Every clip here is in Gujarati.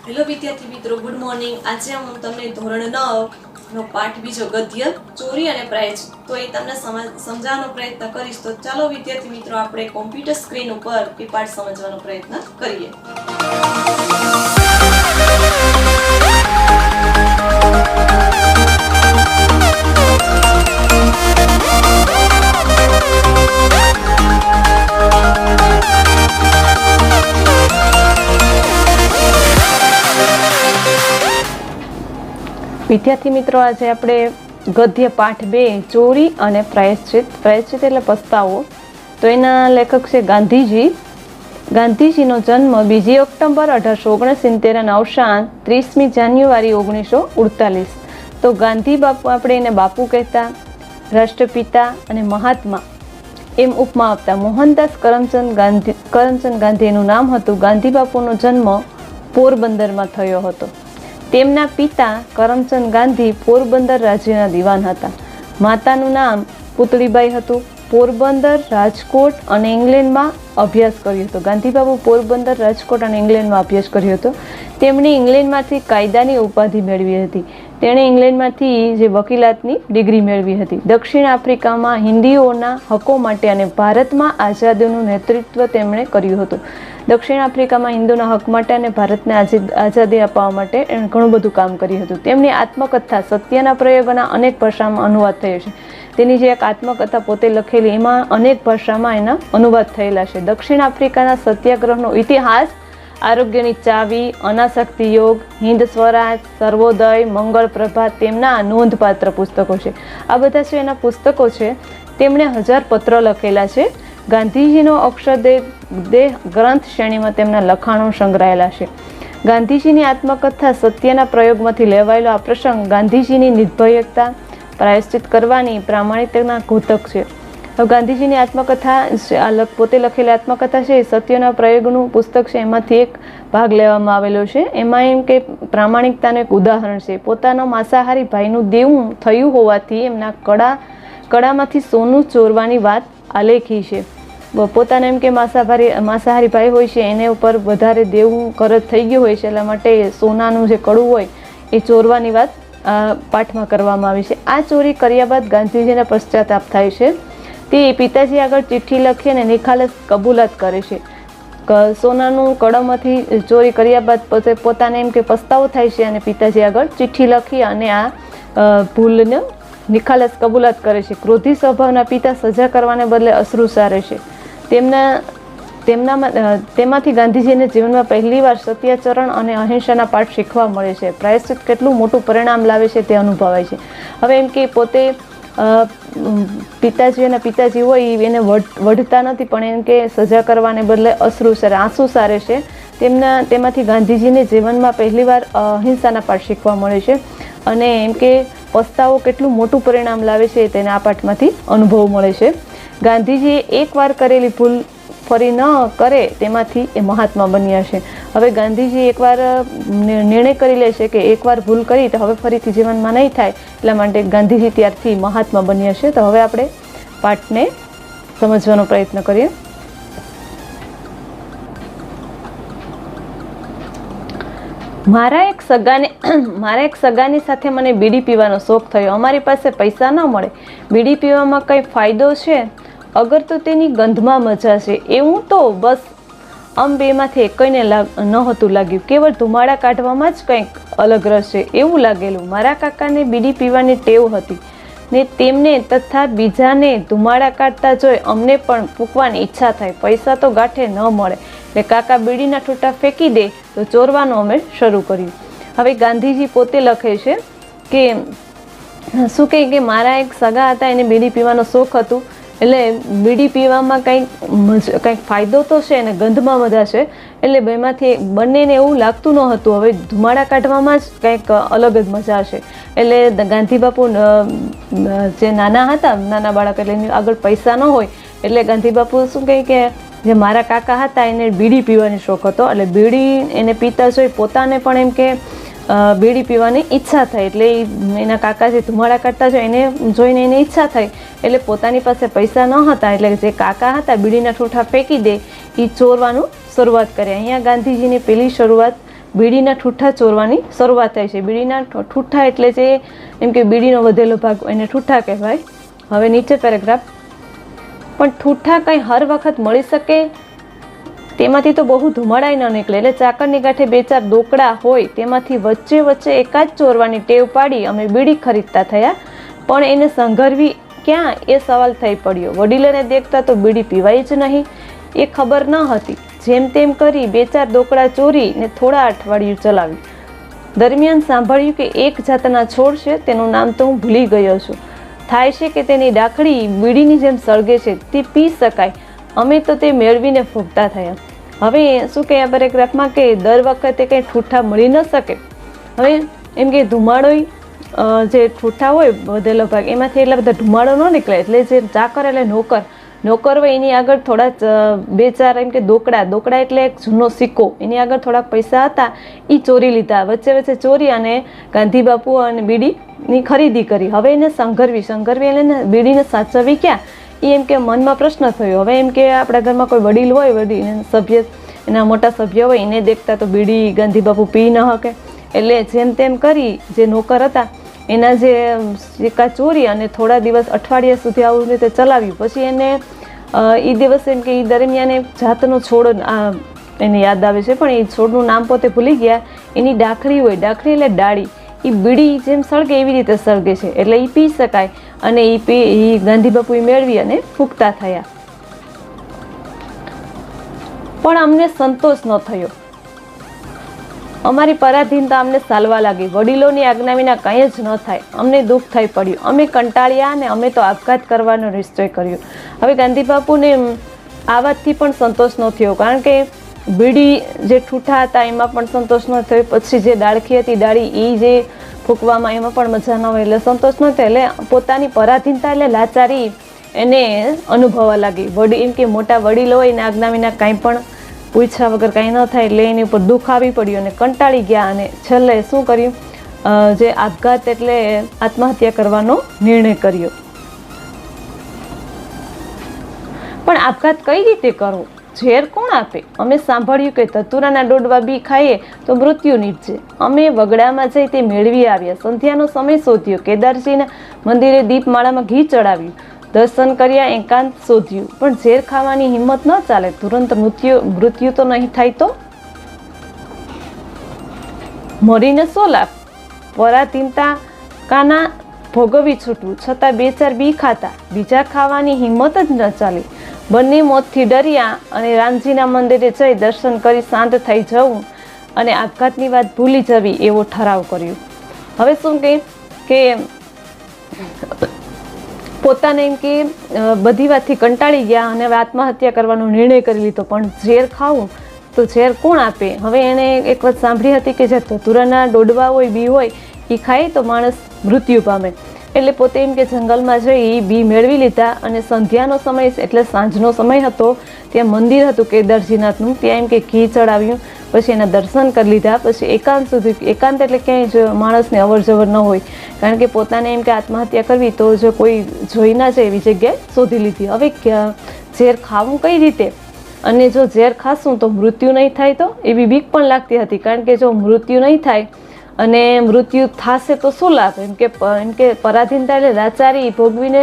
હેલો વિદ્યાર્થી મિત્રો, ગુડ મોર્નિંગ. આજે હું તમને ધોરણ 9 નો પાઠ બીજો ગદ્ય ચોરી અને પ્રાઇઝ તો એ તમને સમજાવવાનો પ્રયત્ન કરીશ. તો ચાલો વિદ્યાર્થી મિત્રો, આપણે કોમ્પ્યુટર સ્ક્રીન ઉપર એ પાઠ સમજવાનો પ્રયત્ન કરીએ. વિદ્યાર્થી મિત્રો, આજે આપણે ગદ્ય પાઠ 2 ચોરી અને પ્રાયશ્ચિત. પ્રાયશ્ચિત એટલે પસ્તાવો. તો એના લેખક છે ગાંધીજી. ગાંધીજીનો જન્મ 2 ઓક્ટોબર 1869 અને અવસાન 30મી જાન્યુઆરી 1948. તો ગાંધી બાપુ, આપણે એને બાપુ કહેતા, રાષ્ટ્રપિતા અને મહાત્મા એમ ઉપમા આપતા. મોહનદાસ કરમચંદ ગાંધી એનું નામ હતું. ગાંધી બાપુનો જન્મ પોરબંદરમાં થયો હતો. તેમના પિતા કરમચંદ ગાંધી પોરબંદર રાજ્યના દિવાન હતા. માતાનું નામ પુતળીબાઈ હતું. પોરબંદર, રાજકોટ અને ઇંગ્લેન્ડમાં અભ્યાસ કર્યો હતો. ગાંધીબાબુ પોરબંદર, રાજકોટ અને ઇંગ્લેન્ડમાં અભ્યાસ કર્યો હતો. તેમણે ઇંગ્લેન્ડમાંથી કાયદાની ઉપાધિ મેળવી હતી. તેણે ઇંગ્લેન્ડમાંથી જે વકીલાતની ડિગ્રી મેળવી હતી. દક્ષિણ આફ્રિકામાં હિન્દીઓના હકો માટે અને ભારતમાં આઝાદીનું નેતૃત્વ તેમણે કર્યું હતું. દક્ષિણ આફ્રિકામાં હિન્દુના હક માટે અને ભારતને આઝાદી અપાવવા માટે એણે ઘણું બધું કામ કર્યું હતું. તેમની આત્મકથા સત્યના પ્રયોગોના અનેક ભાષામાં અનુવાદ થયો છે. તેની જે એક આત્મકથા પોતે લખેલી, એમાં અનેક ભાષામાં એના અનુવાદ થયેલા છે. દક્ષિણ આફ્રિકાના સત્યાગ્રહનો ઇતિહાસ, આરોગ્યની ચાવી, અનાસક્તિ યોગ, હિન્દ સ્વરાજ, સર્વોદય, મંગળ પ્રભાત તેમના નોંધપાત્ર પુસ્તકો છે. આ બધા છે એના પુસ્તકો છે. તેમણે 1000 પત્ર લખેલા છે. ગાંધીજીનો અક્ષરદેહ ગ્રંથ શ્રેણીમાં તેમના લખાણો સંગ્રહાયેલા છે. ગાંધીજીની આત્મકથા સત્યના પ્રયોગમાંથી લેવાયેલો આ પ્રસંગ ગાંધીજીની નિર્ભયતા, પ્રાયશ્ચિત કરવાની પ્રામાણિકતાના ઘોતક છે. હવે ગાંધીજીની આત્મકથા, પોતે લખેલી આત્મકથા છે, સત્યના પ્રયોગનું પુસ્તક છે. એમાંથી એક ભાગ લેવામાં આવેલો છે. એમાં એમ કે પ્રામાણિકતાનું એક ઉદાહરણ છે. પોતાના માંસાહારી ભાઈનું દેવું થયું હોવાથી એમના કડામાંથી સોનું ચોરવાની વાત આલેખી છે. પોતાને એમ કે માંસાહારી ભાઈ હોય છે, એને ઉપર વધારે દેવું કરજ થઈ ગયું હોય છે, એટલા માટે સોનાનું જે કડું હોય એ ચોરવાની વાત પાઠમાં કરવામાં આવી છે. આ ચોરી કર્યા બાદ ગાંધીજીને પશ્ચાતાપ થાય છે. તે પિતાજી આગળ ચિઠ્ઠી લખી અને નિખાલસ કબૂલાત કરે છે. સોનાનું કડમાંથી ચોરી કર્યા બાદ પોતાને એમ કે પસ્તાવો થાય છે અને પિતાજી આગળ ચિઠ્ઠી લખી અને આ ભૂલને નિખાલસ કબૂલાત કરે છે. ક્રોધી સ્વભાવના પિતા સજા કરવાને બદલે અશ્રુ સારે છે. તેમાંથી ગાંધીજીને જીવનમાં પહેલીવાર સત્યાચરણ અને અહિંસાના પાઠ શીખવા મળે છે. પ્રાયશ્ચિત કેટલું મોટું પરિણામ લાવે છે તે અનુભવાય છે. હવે એમ કે પોતે પિતાજી હોય એને વઢતા નથી, પણ એમ કે સજા કરવાને બદલે આંસુ સારે છે. તેમાંથી ગાંધીજીને જીવનમાં પહેલીવાર અહિંસાના પાઠ શીખવા મળે છે. અને એમ કે પસ્તાવો કેટલું મોટું પરિણામ લાવે છે તેને આ પાઠમાંથી અનુભવ મળે છે. ગાંધીજીએ એકવાર કરેલી ભૂલ ફરી ન કરે તેમાંથી એ મહાત્મા બન્યા છે. હવે ગાંધીજી એકવાર નિર્ણય કરી લે છે કે એકવાર ભૂલ કરી તો હવે ફરીથી જીવનમાં નહીં થાય, એટલા માટે ગાંધીજી ત્યારથી મહાત્મા બન્યા છે. તો હવે આપણે પાઠને સમજવાનો પ્રયત્ન કરીએ. મારા એક સગાની સાથે મને બીડી પીવાનો શોખ થયો. અમારી પાસે પૈસા ન મળે. બીડી પીવામાં કંઈ ફાયદો છે અગર તો તેની ગંધમાં મજા છે. એવું તો બસ બેમાંથી એકઈને નહોતું લાગ્યું. કેવળ ધુમાડા કાઢવામાં જ કંઈક અલગ રસ છે એવું લાગેલું. મારા કાકાને બીડી પીવાની ટેવ હતી ને તેમને તથા બીજાને ધુમાડા કાઢતા જોઈ અમને પણ ફૂંકવાની ઈચ્છા થાય. પૈસા તો ગાંઠે ન મળે એટલે કાકા બીડીના ઠૂંઠા ફેંકી દે તો ચોરવાનું અમે શરૂ કર્યું. હવે ગાંધીજી પોતે લખે છે કે શું કહે કે મારા એક સગા હતા, એને બીડી પીવાનો શોખ હતું. એટલે બીડી પીવામાં કંઈક ફાયદો તો છે અને ગંધમાં મજા છે. એટલે બંનેને એવું લાગતું ન હતું. હવે ધુમાડા કાઢવામાં જ કંઈક અલગ જ મજા છે. એટલે ગાંધી બાપુ જે નાના હતા, નાના બાળક, એટલે એની આગળ પૈસા ન હોય એટલે ગાંધી બાપુ શું કહે કે જે મારા કાકા હતા એને બીડી પીવાની શોખ હતો. એટલે બીડી એને પીતા જોઈ પોતાને પણ એમ કે બીડી પીવાની ઈચ્છા થઈ. એટલે એના કાકા જે ધુમાડા કાઢતા છે એને જોઈને એને ઈચ્છા થઈ. એટલે પોતાની પાસે પૈસા ન હતા એટલે જે કાકા હતા બીડીના ઠૂંઠા ફેંકી દે એ ચોરવાનું શરૂઆત કરી. અહીંયા ગાંધીજીની પેલી શરૂઆત બીડીના ઠૂઠા ચોરવાની શરૂઆત થાય છે. બીડીના ઠૂઠા એટલે જે એમ કે બીડીનો વધેલો ભાગ એને ઠૂઠા કહેવાય. હવે નીચે પેરેગ્રાફ. પણ ઠૂઠા કંઈ હર વખત મળી શકે તેમાંથી તો બહુ ધુમાડાય ન નીકળે, એટલે ચાકરની ગાંઠે 2-4 દોકડા હોય તેમાંથી વચ્ચે વચ્ચે એકાદ ચોરવાની ટેવ પાડી અમે બીડી ખરીદતા થયા. પણ એને સંઘરવી ક્યાં એ સવાલ થઈ પડ્યો. વડીલોને દેખતા તો બીડી પીવાય જ નહીં એ ખબર ન હતી. જેમ તેમ કરી 2-4 દોકડા ચોરી ને થોડા અઠવાડિયું ચલાવ્યું. દરમિયાન સાંભળ્યું કે એક જાતના છોડ છે, તેનું નામ તો હું ભૂલી ગયો છું. થાય છે કે તેની ડાકડી બીડીની જેમ સળગે છે, તે પી શકાય. અમે તો તે મેળવીને ફૂંકતા થયા. હવે શું કહે આ પેરેગ્રાફમાં કે દર વખતે કંઈ ઠૂઠા મળી ન શકે. હવે એમ કે ધુમાડો જે ઠૂઠા હોય વધેલો ભાગ એમાંથી એટલા બધા ધુમાડો ન નીકળે, એટલે જે ચાકર એટલે નોકર હોય એની આગળ થોડા 2-4 એમ કે દોકડા એટલે એક જૂનો સિક્કો, એની આગળ થોડાક પૈસા હતા એ ચોરી લીધા. વચ્ચે ચોરી અને ગાંધી બાપુ અને બીડીની ખરીદી કરી. હવે એને સંઘરવી એટલે બીડીને સાચવવી ક્યાં એ એમ કે મનમાં પ્રશ્ન થયો. હવે એમ કે આપણા ઘરમાં કોઈ વડીલ હોય, સભ્ય એના મોટા સભ્ય હોય, એને દેખતા તો બીડી ગાંધી બાપુ પી ન શકે, એટલે જેમ તેમ કરી જે નોકર હતા એના જે સિક્કા ચોરી અને થોડા દિવસ અઠવાડિયા સુધી આવું રીતે ચલાવ્યું. પછી એને એ દિવસે એમ કે એ દરમિયાન એક જાતનો છોડ એને યાદ આવે છે, પણ એ છોડનું નામ પોતે ભૂલી ગયા. એની ડાકડી હોય, ડાકડી એટલે ડાળી, એ બીડી જેમ સળગે એવી રીતે સળગે છે, એટલે એ પી શકાય. અને એ ગાંધી બાપુ મેળવી અને ફૂંકતા થયા. પણ અમને સંતોષ ન થયો. અમારી પરાધીનતા અમને સાલવા લાગી. વડીલોની આજ્ઞા વિના કંઈ જ ન થાય. અમને દુઃખ થઈ પડ્યું. અમે કંટાળ્યા અને અમે તો આપઘાત કરવાનો નિશ્ચય કર્યો. હવે ગાંધી બાપુને આ વાતથી પણ સંતોષ ન થયો, કારણ કે બીડી જે ઠૂઠા હતા એમાં પણ સંતોષ ન થયો. પછી જે ડાળખી હતી ડાળી એ જે ફૂંકવામાં એમાં પણ મજા ન હોય, એટલે સંતોષ ન થયો. એટલે પોતાની પરાધીનતા એટલે લાચારી એને અનુભવવા લાગી. એમ કે મોટા વડીલો હોય એને આજ્ઞા વિના કાંઈ પણ પૂછ્યા વગર કાંઈ ન થાય, એટલે એની ઉપર દુઃખ આવી પડ્યું અને કંટાળી ગયા. અને છેલ્લે શું કર્યું, જે આપઘાત એટલે આત્મહત્યા કરવાનો નિર્ણય કર્યો. પણ આપઘાત કઈ રીતે કરવો, ઝેર કોણ આપે? અમે સાંભળ્યું કે ધતુરાના ડોડવા બી ખાઈએ તો મૃત્યુ નીપજે. અમે વગડામાં જઈ તે મેળવી આવ્યા. સંધ્યાનો સમય શોધ્યો. કેદારજીના મંદિરે દીપમાળામાં ઘી ચડાવ્યું. દર્શન કર્યા. એકાંત શોધ્યું. પણ ઝેર ખાવાની હિંમત ન ચાલે. તુરંત મૃત્યુ તો નહીં થાય તો મરીને શો લાભ? પરાધીનતા કાના ભોગવી છૂટવું, છતાં 2-4 બી ખાતા. બીજા ખાવાની હિંમત જ ન ચાલી. બંને મોતથી ડર્યા અને રામજીના મંદિરે જઈ દર્શન કરી શાંત થઈ જવું અને આપઘાતની વાત ભૂલી જવી એવો ઠરાવ કર્યો. હવે શું કે પોતાને એમ કે બધી વાતથી કંટાળી ગયા અને આત્મહત્યા કરવાનો નિર્ણય કરી લીધો. પણ ઝેર ખાવું તો ઝેર કોણ આપે? હવે એને એક વાત સાંભળી હતી કે જે ધતુરાના ડોડવા હોય, બી હોય, એ ખાય તો માણસ મૃત્યુ પામે. એટલે પોતે એમ કે જંગલમાં જઈ બી મેળવી લીધા. અને સંધ્યાનો સમય એટલે સાંજનો સમય હતો. ત્યાં મંદિર હતું કેદારજીનાથનું, ત્યાં એમ કે ઘી ચડાવ્યું. પછી એના દર્શન કરી લીધા. પછી એકાંત એટલે ક્યાંય જો માણસને અવર જવર ન હોય, કારણ કે પોતાને એમ કે આત્મહત્યા કરવી તો જો કોઈ જોઈ ના જાય એવી જગ્યાએ શોધી લીધી. હવે ઝેર ખાવું કઈ રીતે, અને જો ઝેર ખાશું તો મૃત્યુ નહીં થાય તો એવી બીક પણ લાગતી હતી. કારણ કે જો મૃત્યુ નહીં થાય અને મૃત્યુ થશે તો શું લાભ? એમ કે પરાધીનતા એટલે લાચારી ભોગવીને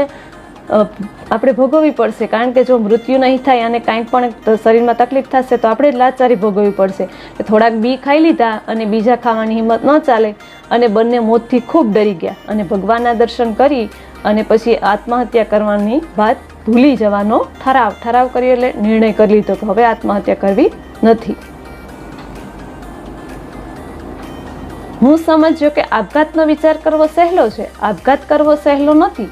આપણે ભોગવવી પડશે. કારણ કે જો મૃત્યુ નહીં થાય અને કાંઈક પણ શરીરમાં તકલીફ થશે તો આપણે જ લાચારી ભોગવવી પડશે. થોડાક બી ખાઈ લીધા અને બીજા ખાવાની હિંમત ન ચાલે અને બંને મોતથી ખૂબ ડરી ગયા. અને ભગવાનના દર્શન કરી અને પછી આત્મહત્યા કરવાની વાત ભૂલી જવાનો ઠરાવ કર્યો. એટલે નિર્ણય કરી લીધો કે હવે આત્મહત્યા કરવી નથી. હું સમજ્યો કે આપઘાતનો વિચાર કરવો સહેલો છે, આપઘાત કરવો સહેલો નથી.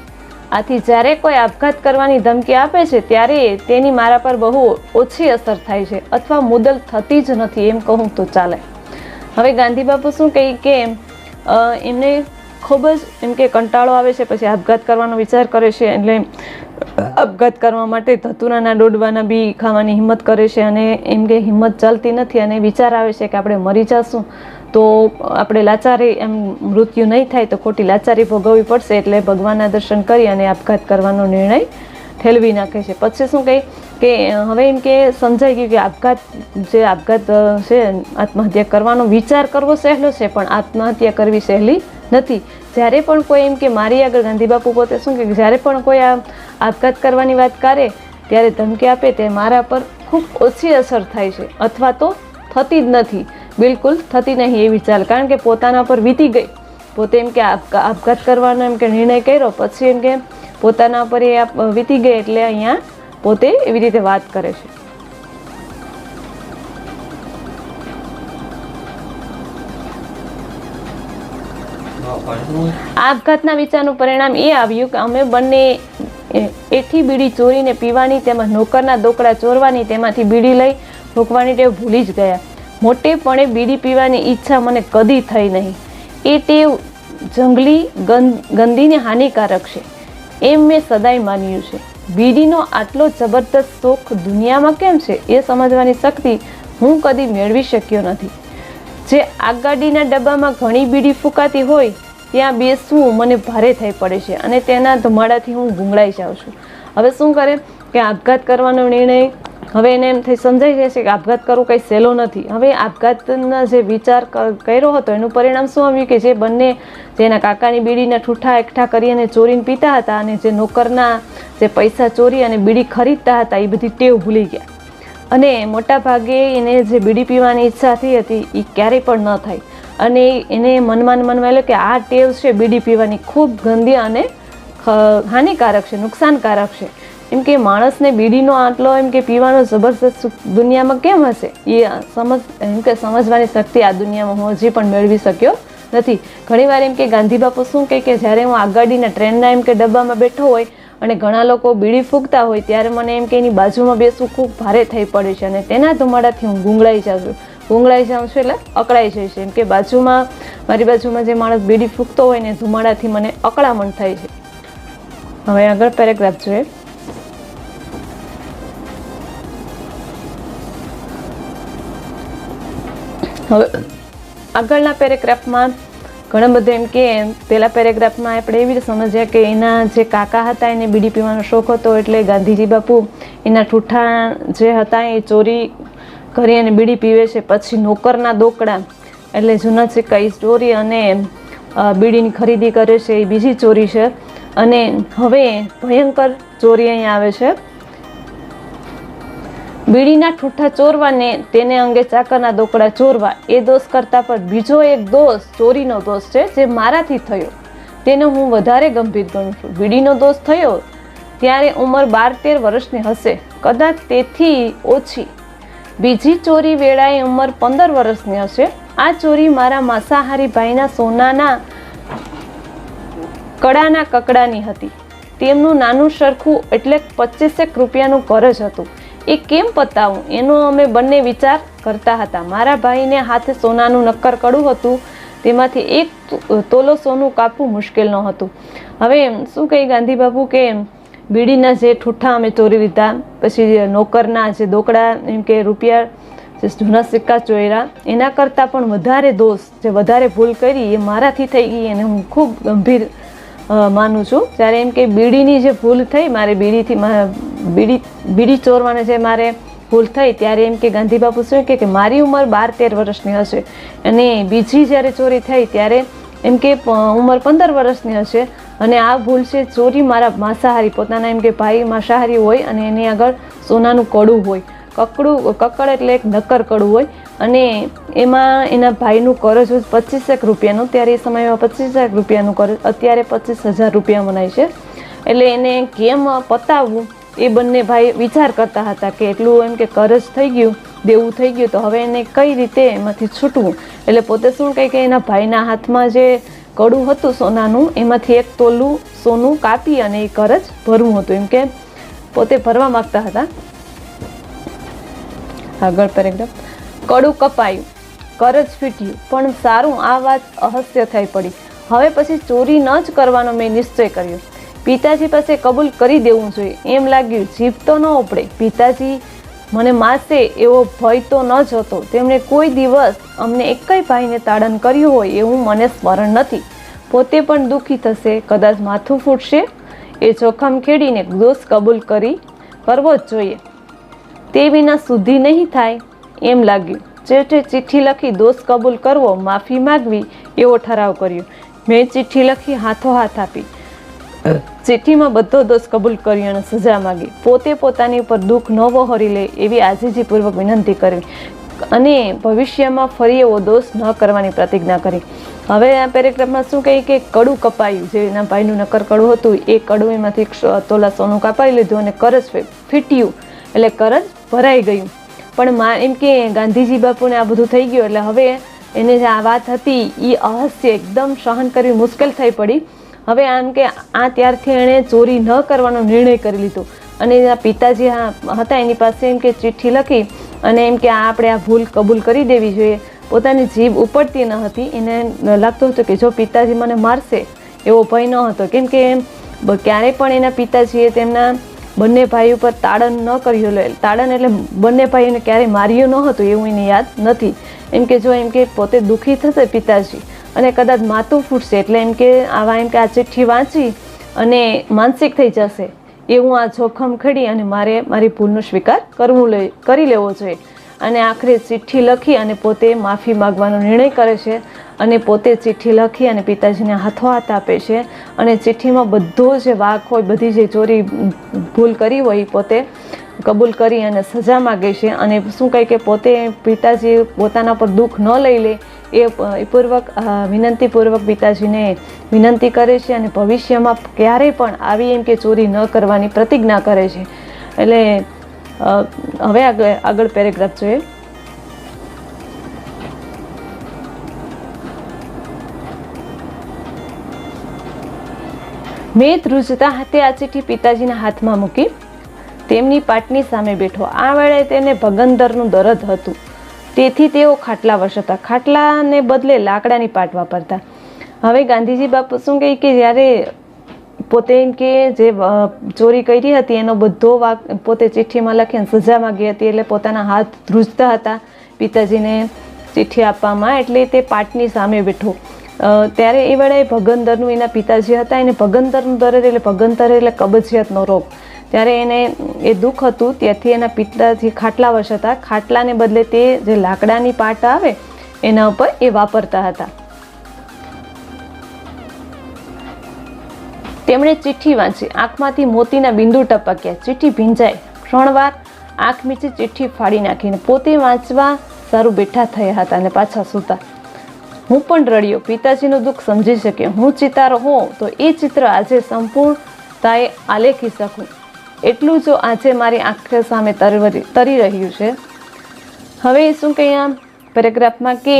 આથી જ્યારે કોઈ આપઘાત કરવાની ધમકી આપે છે ત્યારે તેની મારા પર બહુ ઓછી અસર થાય છે, અથવા મુદલ થતી જ નથી એમ કહું તો ચાલે. હવે ગાંધી બાપુ શું કહે કે એમને ખૂબ જ એમ કે કંટાળો આવે છે, પછી આપઘાત કરવાનો વિચાર કરે છે. એટલે આપઘાત કરવા માટે ધતુરાના ડોડવાના બી ખાવાની હિંમત કરે છે. અને એમ કે હિંમત ચાલતી નથી અને વિચાર આવે છે કે આપણે મરી જશું તો આપણે લાચારી એમ મૃત્યુ નહીં થાય તો ખોટી લાચારી ભોગવવી પડશે. એટલે ભગવાનના દર્શન કરી અને આપઘાત કરવાનો નિર્ણય ઠેલવી નાખે છે. પછી શું કહે કે હવે એમ કે સમજાઈ ગયું કે આપઘાત છે, આત્મહત્યા કરવાનો વિચાર કરવો સહેલો છે, પણ આત્મહત્યા કરવી સહેલી નથી. જ્યારે પણ કોઈ એમ કે મારી આગળ ગાંધી બાપુ પોતે શું કે જ્યારે પણ કોઈ આપઘાત કરવાની વાત કરે ત્યારે ધમકી આપે તે મારા પર ખૂબ ઓછી અસર થાય છે, અથવા તો થતી જ નથી, બિલકુલ થતી નહીં એવી ચાલ. કારણ કે પોતાના પર વીતી ગઈ, પોતે એમ કે આપઘાત કરવાનો એમ કે નિર્ણય કર્યો, પછી એમ કે પોતાના પર એ વીતી ગઈ એટલે અહીંયા પોતે એવી રીતે વાત કરે છે. આપઘાતના વિચારનું પરિણામ એ આવ્યું કે અમે બંને એઠી બીડી ચોરીને પીવાની, તેમજ નોકરના દોકડા ચોરવાની, તેમાંથી બીડી લઈ ફૂંકવાની ટેવ ભૂલી જ ગયા. મોટેપણે બીડી પીવાની ઈચ્છા મને કદી થઈ નહીં. એ ટેવ જંગલી ગંદીને હાનિકારક છે એમ મેં સદાય માન્યું છે. બીડીનો આટલો જબરદસ્ત શોખ દુનિયામાં કેમ છે એ સમજવાની શક્તિ હું કદી મેળવી શક્યો નથી. જે આગગાડીના ડબ્બામાં ઘણી બીડી ફૂંકાતી હોય ત્યાં બેસવું મને ભારે થઈ પડે છે અને તેના ધુમાડાથી હું ગુંગળાઈ જાઉં છું. હવે શું કરે કે આપઘાત કરવાનો નિર્ણય, હવે એને એમ થઈ સમજાઈ જાય છે કે આપઘાત કરવું કંઈ સહેલો નથી. હવે આપઘાતના જે વિચાર કર્યો હતો એનું પરિણામ શું આવ્યું કે જે બંને જેના કાકાની બીડીના ઠૂઠા એકઠા કરી અને ચોરીને પીતા હતા અને જે નોકરના જે પૈસા ચોરી અને બીડી ખરીદતા હતા એ બધી ટેવ ભૂલી ગયા. અને મોટા ભાગે એને જે બીડી પીવાની ઈચ્છા થઈ હતી એ ક્યારેય પણ ન થાય. અને એને મનમાં મનવાયેલું કે આ ટેવ છે બીડી પીવાની ખૂબ ગંદી અને હાનિકારક છે, નુકસાનકારક છે. એમ કે માણસને બીડીનો આટલો એમ કે પીવાનો જબરદસ્ત દુનિયામાં કેમ હશે એમ કે સમજવાની શક્તિ આ દુનિયામાં હું હજી પણ મેળવી શક્યો નથી. ઘણીવાર એમ કે ગાંધી બાપુ શું કહે કે જ્યારે હું આગગાડીના ટ્રેનના એમ કે ડબ્બામાં બેઠો હોય અને ઘણા લોકો બીડી ફૂંકતા હોય ત્યારે મને એમ કે એની બાજુમાં બેસવું ખૂબ ભારે થઈ પડે છે અને તેના ધુમાડાથી હું ગુંગળાઈ જાઉં છું એટલે અકળાઈ જાય છે. એમ કે મારી બાજુમાં જે માણસ બીડી ફૂંકતો હોય ને ધુમાડાથી મને અકળામણ થાય છે. હવે આગળ પેરેગ્રાફ જોઈએ. હવે આગળના પેરેગ્રાફમાં ઘણા બધા એમ કે પહેલા પેરેગ્રાફમાં આપણે એવી રીતે સમજ્યા કે એના જે કાકા હતા એને બીડી પીવાનો શોખ હતો એટલે ગાંધીજી બાપુ એના ઠૂઠા જે હતા એ ચોરી કરી અને બીડી પીવે છે. પછી નોકરના દોકડા એટલે જૂના સિક્કા એ ચોરી અને બીડીની ખરીદી કરે છે એ બીજી ચોરી છે. અને હવે ભયંકર ચોરી અહીંયા આવે છે. બીડીના ઠૂઠા ચોરવાને તેને અંગે ચાકરના દોકડા ચોરવા એ દોષ કરતાં પણ બીજો એક દોષ ચોરીનો દોષ છે જે મારાથી થયો તેને હું વધારે ગંભીર ગણું છું. બીડીનો દોષ થયો ત્યારે ઉંમર 12-13 વર્ષની હશે, કદાચ તેથી ઓછી. બીજી ચોરી વેળાએ ઉંમર 15 વર્ષની હશે. આ ચોરી મારા માંસાહારી ભાઈના સોનાના કડાના કકડાની હતી. તેમનું નાનું સરખું એટલે 25 રૂપિયાનું કરજ હતું. એ કેમ પતાવું એનો અમે બંને વિચાર કરતા હતા. મારા ભાઈને હાથે સોનાનું નક્કર કડું હતું, તેમાંથી એક તોલો સોનું કાપવું મુશ્કેલ ન હતું. હવે શું કહી ગાંધી બાપુ કે બીડીના જે ઠૂઠા અમે ચોરી લીધા, પછી નોકરના જે દોકડા એમ કે રૂપિયા જે જૂના સિક્કા ચોર્યા, એના કરતાં પણ વધારે દોષ જે વધારે ભૂલ કરી એ મારાથી થઈ ગઈ અને હું ખૂબ ગંભીર માનું છું. જ્યારે એમ કે બીડીની જે ભૂલ થઈ મારે બીડી ચોરવાને જે મારે ભૂલ થઈ ત્યારે એમ કે ગાંધી બાપુ શું કે મારી ઉંમર 12-13 વર્ષની હશે અને બીજી જ્યારે ચોરી થઈ ત્યારે એમ કે ઉંમર 15 વર્ષની હશે. અને આ ભૂલ છે ચોરી મારા માંસાહારી પોતાના એમ કે ભાઈ માંસાહારી હોય અને એની આગળ સોનાનું કડું હોય, કક્કડ એટલે એક નક્કર કડું હોય અને એમાં એના ભાઈનું કરજ હોય 25 રૂપિયાનું. ત્યારે એ સમયમાં 25 રૂપિયાનું કરજ, અત્યારે 25,000 રૂપિયા મનાય છે. એટલે એને કેમ પતાવવું એ બંને ભાઈ વિચાર કરતા હતા કે એટલું એમ કે કરજ થઈ ગયું, દેવું થઈ ગયું, તો હવે એને કઈ રીતે એમાંથી છૂટવું. એટલે પોતે શું કહે કે એના ભાઈના હાથમાં જે કડું હતું સોનાનું એમાંથી એક તોલું સોનું કાપી અને એ કરજ ભરવું હતું. એમ કે પોતે ભરવા માંગતા હતા. આગળ પેરેગ્રાફ. કડું કપાયું, કરજ ફીટ્યું, પણ સારું આ વાત અહસ્ય થઈ પડી. હવે પછી ચોરી ન જ કરવાનો મેં નિશ્ચય કર્યો. પિતાજી પાસે કબૂલ કરી દેવું જોઈએ એમ લાગ્યું. જીભ તો ન ઉપડે. પિતાજી મને મારશે એવો ભય તો ન જ હતો. તેમણે કોઈ દિવસ અમને એકેય ભાઈને તાડન કર્યું હોય એવું મને સ્મરણ નથી. પોતે પણ દુઃખી થશે, કદાચ માથું ફૂટશે એ જોખમ ખેડીને દોષ કબૂલ કરવો જ જોઈએ. તે વિના શુદ્ધિ નહીં થાય એમ લાગ્યું. છેવટે ચિઠ્ઠી લખી દોષ કબૂલ કરવો, માફી માગવી એવો ઠરાવ કર્યો. મેં ચિઠ્ઠી લખી હાથોહાથ આપી. ચિઠ્ઠીમાં બધો દોષ કબૂલ કર્યો અને સજા માગી. પોતે પોતાની ઉપર દુઃખ ન વહોરી લે એવી આજીજીપૂર્વક વિનંતી કરવી અને ભવિષ્યમાં ફરી એવો દોષ ન કરવાની પ્રતિજ્ઞા કરી. હવે આ પેરેગ્રાફમાં શું કહે કે કડું કપાયું, જે એના ભાઈનું નક્કર કડું હતું એ કડું એમાંથી 1 તોલા સોનું કાપાઈ લીધું અને કરજ ફીટ્યું, એટલે કરજ ભરાઈ ગયું. પણ એમ કે ગાંધીજી બાપુને આ બધું થઈ ગયું એટલે હવે એને જે આ વાત હતી એ અહાસ્ય એકદમ સહન કરવી મુશ્કેલ થઈ પડી. હવે આમ કે આ ત્યારથી એણે ચોરી ન કરવાનો નિર્ણય કરી લીધો અને એના પિતાજી હતા એની પાસે એમ કે ચિઠ્ઠી લખી અને એમ કે આપણે આ ભૂલ કબૂલ કરી દેવી જોઈએ. પોતાની જીભ ઉપડતી ન હતી. એને લાગતું હતું કે જો પિતાજી મને મારશે એવો ભય ન હતો, કેમ કે ક્યારેય પણ એના પિતાજીએ તેમના બંને ભાઈ ઉપર તાડન ન કર્યું. તાડન એટલે બંને ભાઈઓને ક્યારેય માર્યું ન હતું એવું એને યાદ નથી. એમ કે જો એમ કે પોતે દુઃખી થશે પિતાજી અને કદાચ માથું ફૂટશે એટલે એમ કે આ ચિઠ્ઠી વાંચી અને માનસિક થઈ જશે એવું આ જોખમ ખેડી અને મારી ભૂલનો સ્વીકાર કરી લેવો જોઈએ. અને આખરે ચિઠ્ઠી લખી અને પોતે માફી માગવાનો નિર્ણય કરે છે અને પોતે ચિઠ્ઠી લખી અને પિતાજીને હાથોહાથ આપે છે અને ચિઠ્ઠીમાં બધો જે વાંક હોય, બધી જે ચોરી ભૂલ કરી હોય પોતે કબૂલ કરી અને સજા માગે છે. અને શું કહે કે પોતે પિતાજી પોતાના પર દુઃખ ન લઈ લે એ વિનંતીપૂર્વક પિતાજીને વિનંતી કરે છે અને ભવિષ્યમાં ક્યારેય પણ આવી એમ કે ચોરી ન કરવાની પ્રતિજ્ઞા કરે છે. એટલે હવે આગળ પેરેગ્રાફ જોઈએ. મેં ધ્રુજતા હાથે આ ચિઠ્ઠી પિતાજીના હાથમાં મૂકી તેમની પાટની સામે બેઠો. આ વેળે તેને ભગંદરનું દર્દ હતું, તેથી તેઓ ખાટલા વસતા. ખાટલાને બદલે લાકડાની પાટ વાપરતા. હવે ગાંધીજી બાપુ શું કહે કે જ્યારે પોતે એમ કે જે ચોરી કરી હતી એનો બધો વાક પોતે ચિઠ્ઠીમાં લખીને સજા માગી હતી, એટલે પોતાના હાથ ધ્રુજતા હતા પિતાજીને ચિઠ્ઠી આપવામાં, એટલે તે પાટની સામે બેઠો. ત્યારે એ વેળાએ ભગંદરનું એના પિતાજી હતા, એને ભગંદરનું દર્દ એટલે કબજિયાતનો રોગ. ત્યારે એને એ દુઃખ હતું, ત્યાંથી એના પિતાજી ખાટલા વસતા. ખાટલાને બદલે તે જે લાકડાની પાટ આવે એના ઉપર એ વાપરતા હતા. તેમણે ચિઠ્ઠી વાંચી. આંખમાંથી મોતીના બિંદુ ટપક્યા. ચિઠ્ઠી ભીંજાઈ. ક્ષણવાર આંખ મીચી ચિઠ્ઠી ફાડી નાખીને પોતે વાંચવા સારું બેઠા થયા હતા અને પાછા સૂતા. હું પણ રડ્યો. પિતાજીનું દુઃખ સમજી શક્યો. હું ચિતારો હોઉં તો એ ચિત્ર આજે સંપૂર્ણતાએ આલેખી શકું એટલું જો આજે મારી આંખ સામે તરી રહ્યું છે. હવે શું કહે આમ પેરેગ્રાફમાં કે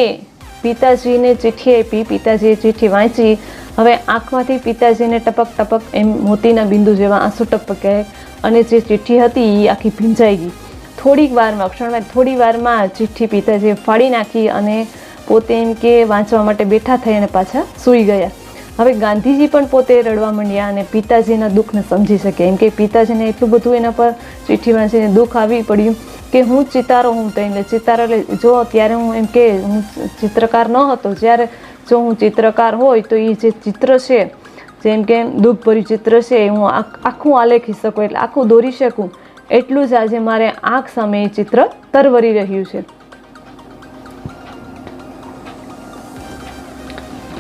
પિતાજીને ચિઠ્ઠી આપી, પિતાજીએ ચિઠ્ઠી વાંચી. હવે આંખમાંથી પિતાજીને ટપક ટપક એમ મોતીના બિંદુ જેવા આંસુ ટપક્યા અને જે ચિઠ્ઠી હતી એ આખી ભીંજાઈ ગઈ. થોડી વારમાં ચિઠ્ઠી પિતાજીએ ફાડી નાખી અને પોતે એમ કે વાંચવા માટે બેઠા થઈ અને પાછા સૂઈ ગયા. હવે ગાંધીજી પણ પોતે રડવા માંડ્યા અને પિતાજીના દુઃખને સમજી શકે. એમ કે પિતાજીને એટલું બધું એના પર ચિઠ્ઠી વાંચીને દુઃખ આવી પડ્યું કે હું ચિતારો હું તો એટલે ચિતારો એટલે જો ત્યારે હું એમ કે હું ચિત્રકાર ન હતો, જ્યારે જો હું ચિત્રકાર હોય તો એ જે ચિત્ર છે જેમ કે દુઃખભર્યું ચિત્ર છે હું આખું આલેખી શકું, એટલે આખું દોરી શકું એટલું જ આજે મારે આંખ સામે એ ચિત્ર તરવરી રહ્યું છે.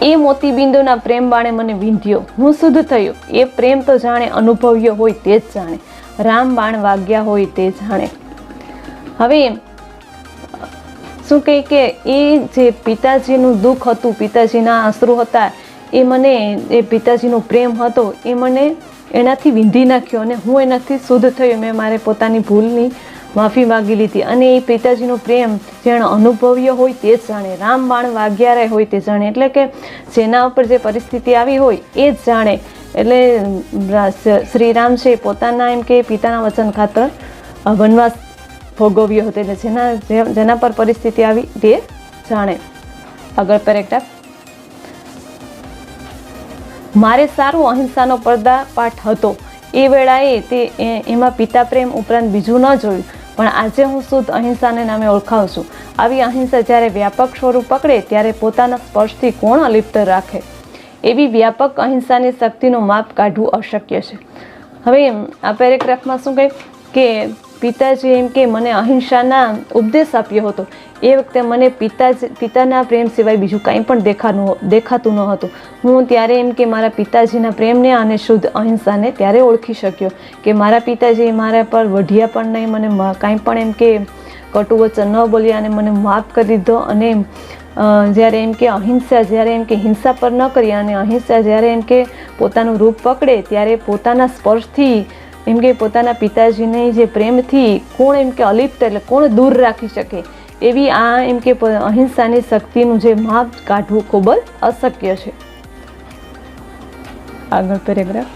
એ મોતીબિંદુના પ્રેમ બાણે મને વિંધ્યો. હું શુદ્ધ થયો. એ પ્રેમ તો જાણે અનુભવ્યો હોય તે જ જાણે, રામ બાણ વાગ્યા હોય તે જાણે. હવે શું કહે કે એ જે પિતાજીનું દુઃખ હતું, પિતાજીના આંસુ હતા, એ મને એ પિતાજીનો પ્રેમ હતો એ મને એનાથી વિંધી નાખ્યો અને હું એનાથી શુદ્ધ થયો. મેં મારે પોતાની ભૂલની માફી માગી લીધી અને એ પિતાજીનો પ્રેમ જેણે અનુભવ્યો હોય તે જ જાણે, રામ બાણ વાગ્યા હોય તે જાણે. એટલે કે જેના ઉપર જે પરિસ્થિતિ આવી હોય એ જ જાણે. એટલે શ્રી રામ છે પોતાના એમ કે પિતાના વચન ખાતર વનવાસ ભોગવ્યો હતો, એટલે જેના પર પરિસ્થિતિ આવી તે જાણે. આગળ પેરેગ્રાફ. મારે સારું અહિંસાનો પર્દાપાઠ હતો. એ વેળાએ તે એમાં પિતા પ્રેમ ઉપરાંત બીજું ન જોયું, પણ આજે હું શુદ્ધ અહિંસાને નામે ઓળખાવું છું. આવી અહિંસા જ્યારે વ્યાપક સ્વરૂપ પકડે ત્યારે પોતાના સ્પર્શથી કોણ અલિપ્ત રાખે? એવી વ્યાપક અહિંસાની શક્તિનું માપ કાઢવું અશક્ય છે. હવે આ પેરેગ્રાફમાં શું કહે કે પિતાજી એમ કે મને અહિંસાના ઉપદેશ આપ્યો હતો. એ વખતે મને પિતાના પ્રેમ સિવાય બીજું કાંઈ પણ દેખાતું ન હતું. હું ત્યારે એમ કે મારા પિતાજીના પ્રેમને અને શુદ્ધ અહિંસાને ત્યારે ઓળખી શક્યો કે મારા પિતાજી મારા પર વઢિયા પણ નહીં, મને કાંઈ પણ એમ કે કટુ વચન ન બોલ્યા અને મને માફ કરી દીધો. અને જ્યારે એમ કે અહિંસા જ્યારે એમ કે હિંસા પર ન કરી અને અહિંસા જ્યારે એમ કે પોતાનું રૂપ પકડે ત્યારે પોતાના સ્પર્શથી એમ કે પોતાના પિતાજીને જે પ્રેમથી કોણ એમ કે અલિપ્ત એટલે કોણ દૂર રાખી શકે એવી આ એમ કે અહિંસાની શક્તિનું જે માપ કાઢવું ખૂબ જ અશક્ય છે. આગળ પેરેગ્રાફ.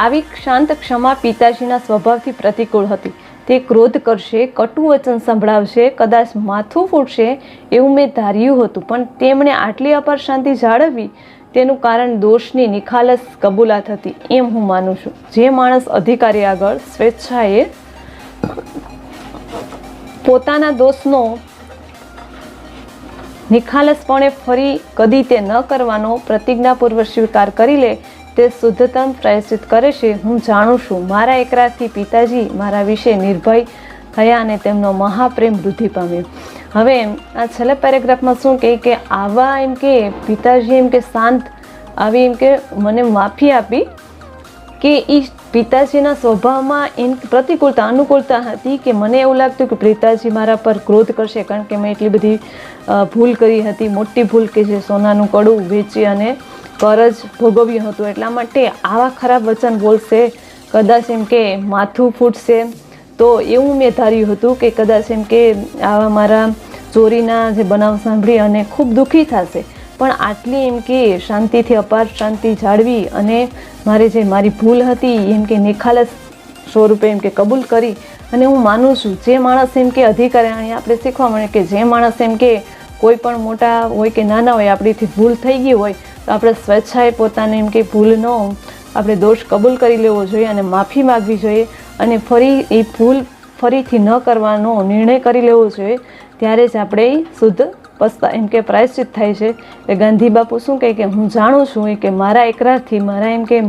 આવી શાંત ક્ષમા પિતાજીના સ્વભાવથી પ્રતિકૂળ હતી. તે ક્રોધ કરશે, કટુ વચન સંભળાવશે, કદાચ માથું ફૂટશે એવું મેં ધાર્યું હતું, પણ તેમણે આટલી અપાર શાંતિ જાળવવી તેનું કારણ દોષની નિખાલસ કબૂલાત હતી એમ હું માનું છું. જે માણસ અધિકારી આગળ સ્વેચ્છાએ પોતાના દોષનો નિખાલસપણે ફરી કદી તે ન કરવાનો પ્રતિજ્ઞાપૂર્વક સ્વીકાર કરી લે તે શુદ્ધતમ પ્રાયશ્ચિત કરે છે. હું જાણું છું મારા એકરારથી પિતાજી મારા વિશે નિર્ભય થયા અને તેમનો મહાપ્રેમ વૃદ્ધિ પામ્યો. હવે આ છેલ્લા પેરેગ્રાફમાં શું કહે કે આવા એમ કે પિતાજી એમ કે શાંત આવી એમ કે મને માફી આપી કે એ પિતાજીના સ્વભાવમાં એમ પ્રતિકૂળતા અનુકૂળતા હતી કે મને એવું લાગતું કે પિતાજી મારા પર ક્રોધ કરશે કારણ કે મેં એટલી બધી ભૂલ કરી હતી, મોટી ભૂલ કે જે સોનાનું કડું વેચી અને કરજ ભોગવ્યું હતું. એટલા માટે આવા ખરાબ વચન બોલશે, કદાચ એમ કે માથું ફૂટશે. તો એવું મેં ધાર્યું હતું કે કદાચ એમ કે આવા મારા ચોરીના જે બનાવ સાંભળી અને ખૂબ દુઃખી થશે, પણ આટલી એમ કે શાંતિથી અપાર શાંતિ જાળવી અને મારી ભૂલ હતી એમ કે નિખાલસ સ્વરૂપે એમ કે કબૂલ કરી. અને હું માનું છું જે માણસ એમ કે અધિકારી આપણે શીખવા મળે કે જે માણસ એમ કે કોઈ પણ મોટા હોય કે નાના હોય આપણીથી ભૂલ થઈ ગઈ હોય તો આપણે સ્વેચ્છાએ પોતાને એમ કે ભૂલનો આપણે દોષ કબૂલ કરી લેવો જોઈએ અને માફી માગવી જોઈએ અને ફરી એ ભૂલ ફરીથી ન કરવાનો નિર્ણય કરી લેવો જોઈએ. ત્યારે જ આપણે શુદ્ધ પસ્તા એમ કે પ્રાયશ્ચિત થાય છે. એટલે ગાંધી બાપુ શું કહે કે હું જાણું છું કે મારા એકરારથી મારા એમ કે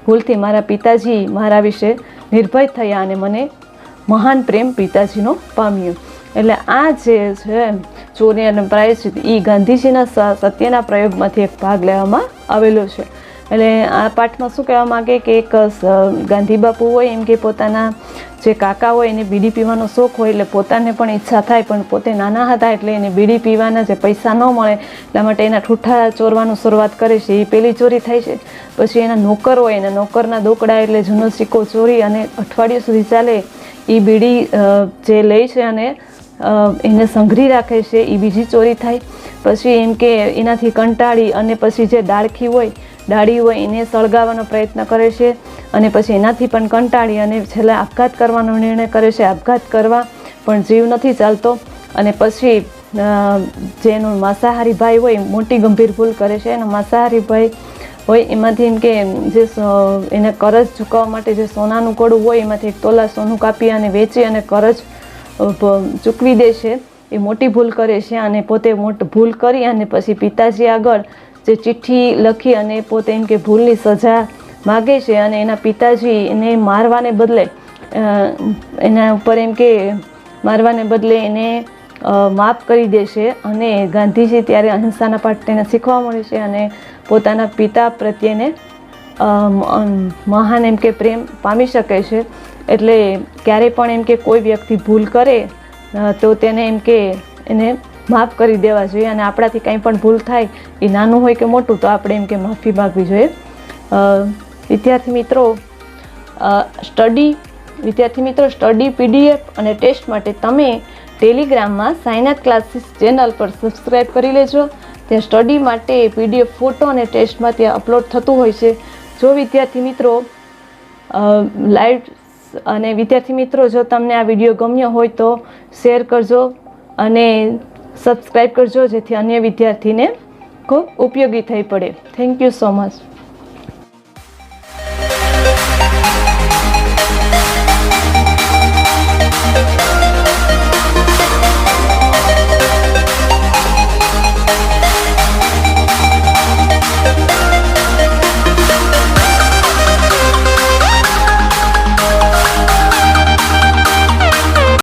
ભૂલથી મારા પિતાજી મારા વિશે નિર્ભય થયા અને મને મહાન પ્રેમ પિતાજીનો પામ્યો. એટલે આ જે છે ચોરી અને પ્રાયશ્ચિત એ ગાંધીજીના સત્યના પ્રયોગમાંથી એક ભાગ લેવામાં આવેલો છે. એટલે આ પાઠમાં શું કહેવા માગે કે એક ગાંધી બાપુ હોય એમ કે પોતાના જે કાકા હોય એને બીડી પીવાનો શોખ હોય એટલે પોતાને પણ ઈચ્છા થાય, પણ પોતે નાના હતા એટલે એને બીડી પીવાના જે પૈસા ન મળે એટલા માટે એના ઠૂઠા ચોરવાનું શરૂઆત કરે છે. એ પહેલી ચોરી થાય છે. પછી એના નોકર હોય એના નોકરના દોકડા એટલે જૂનો સિક્કો ચોરી અને અઠવાડિયું સુધી ચાલે એ બીડી જે લે છે અને એને સંઘરી રાખે છે એ બીજી ચોરી થાય. પછી એમ કે એનાથી કંટાળી અને પછી જે ડાળી હોય એને સળગાવવાનો પ્રયત્ન કરે છે અને પછી એનાથી પણ કંટાળી અને છેલ્લે આપઘાત કરવાનો નિર્ણય કરે છે. આપઘાત કરવા પણ જીવ નથી ચાલતો અને પછી જેનો માંસાહારી ભાઈ હોય મોટી ગંભીર ભૂલ કરે છે. એનો માંસાહારી ભાઈ હોય એમાંથી એમ કે જે એને કરજ ચૂકવવા માટે જે સોનાનું કડું હોય એમાંથી 1 તોલા સોનું કાપી અને વેચી અને કરજ ચૂકવી દે છે. એ મોટી ભૂલ કરે છે અને પોતે ભૂલ કરી અને પછી પિતાજી આગળ જે ચિઠ્ઠી લખી અને પોતે એમ કે ભૂલની સજા માગે છે અને એના પિતાજી એને મારવાને બદલે એના ઉપર એમ કે મારવાને બદલે એને માફ કરી દે છે. અને ગાંધીજી ત્યારે અહિંસાના પાઠ તેને શીખવા મળે છે અને પોતાના પિતા પ્રત્યેને મહાન એમ કે પ્રેમ પામી શકે છે. એટલે ક્યારેય પણ એમ કે કોઈ વ્યક્તિ ભૂલ કરે તો તેને એમ કે એને માફ કરી દેવા જોઈએ અને આપણાથી કંઈ પણ ભૂલ થાય એ નાનું હોય કે મોટું તો આપણે એમ કે માફી માગવી જોઈએ. વિદ્યાર્થી મિત્રો સ્ટડી PDF અને ટેસ્ટ માટે તમે ટેલિગ્રામમાં સાઈનાથ ક્લાસીસ ચેનલ પર સબસ્ક્રાઈબ કરી લેજો. ત્યાં સ્ટડી માટે PDF ફોટો અને ટેસ્ટમાં ત્યાં અપલોડ થતું હોય છે. જો વિદ્યાર્થી મિત્રો વિદ્યાર્થી મિત્રો જો તમને આ વિડીયો ગમ્યો હોય તો શેર કરજો અને સબસ્ક્રાઈબ કરજો જેથી અન્ય વિદ્યાર્થીને ખૂબ ઉપયોગી થઈ પડે. Thank you so much.